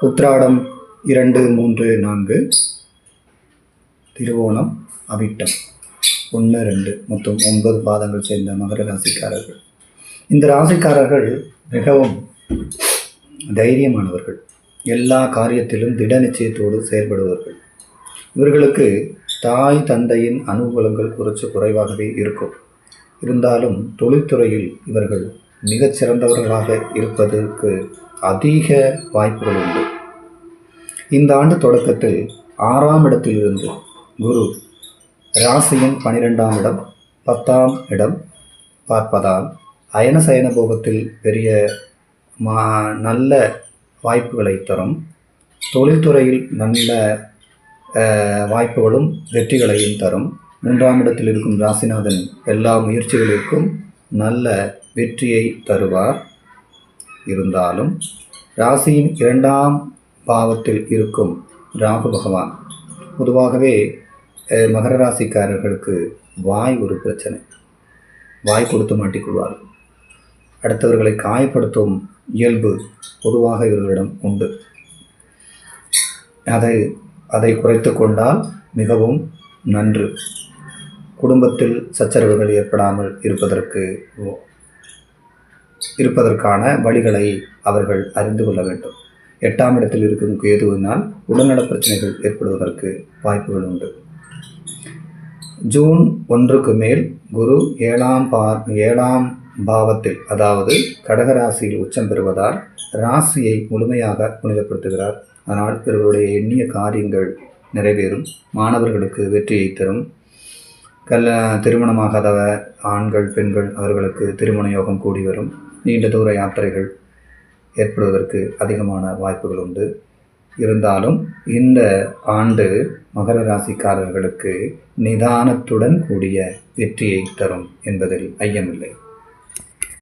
உத்திராடம் 2, 3, 4, திருவோணம், அவிட்டம் 1, 2 மொத்தம் 9 பாதங்கள் சேர்ந்த மகர ராசிக்காரர்கள். இந்த ராசிக்காரர்கள் மிகவும் தைரியமானவர்கள். எல்லா காரியத்திலும் திட நிச்சயத்தோடு செயல்படுவார்கள். இவர்களுக்கு தாய் தந்தையின் அனுகூலங்கள் குறைவாகவே இருக்கும். இருந்தாலும் தொழில்துறையில் இவர்கள் மிகச்சிறந்தவர்களாக இருப்பதற்கு அதிக வாய்ப்புகள் உண்டு. இந்த ஆண்டு தொடக்கத்தில் 6ஆம் இடத்திலிருந்து குரு ராசியின் 12ஆம் இடம் 10ஆம் இடம் பார்ப்பதால் அயன சயன போகத்தில் பெரிய நல்ல வாய்ப்புகளை தரும். தொழில்துறையில் நல்ல வாய்ப்புகளும் வெற்றிகளையும் தரும். 3ஆம் இடத்தில் இருக்கும் ராசிநாதன் எல்லா முயற்சிகளுக்கும் நல்ல வெற்றியை தருவார். இருந்தாலும் ராசியின் 2ஆம் பாவத்தில் இருக்கும் ராகு பகவான் பொதுவாகவே மகர ராசிக்காரர்களுக்கு வாய் ஒரு பிரச்சனை. வாய் கொடுத்து மாட்டிக்கொள்வார்கள். அடுத்தவர்களை காயப்படுத்தும் இயல்பு பொதுவாக இவர்களிடம் உண்டு. அதை குறைத்து கொண்டால் மிகவும் நன்று. குடும்பத்தில் சச்சரவுகள் ஏற்படாமல் இருப்பதற்கான வழிகளை அவர்கள் அறிந்து கொள்ள வேண்டும். 8ஆம் இடத்தில் இருக்கும் கேதுவினால் உடல்நல பிரச்சனைகள் ஏற்படுவதற்கு வாய்ப்புகள் உண்டு. ஜூன் 1க்கு மேல் குரு 7ஆம் பாவத்தில், அதாவது கடகராசியில் உச்சம் பெறுவதால் ராசியை முழுமையாக புனிதப்படுத்துகிறார். அதனால் இவர்களுடைய எண்ணிய காரியங்கள் நிறைவேறும். மாணவர்களுக்கு வெற்றியை தரும். திருமணமாகாத ஆண்கள் பெண்கள் அவர்களுக்கு திருமண யோகம் கூடி வரும். நீண்ட தூர யாத்திரைகள் ஏற்படுவதற்கு அதிகமான வாய்ப்புகள் உண்டு. இருந்தாலும் இந்த ஆண்டு மகர ராசிக்காரர்களுக்கு நிதானத்துடன் கூடிய வெற்றியை தரும் என்பதில் ஐயமில்லை.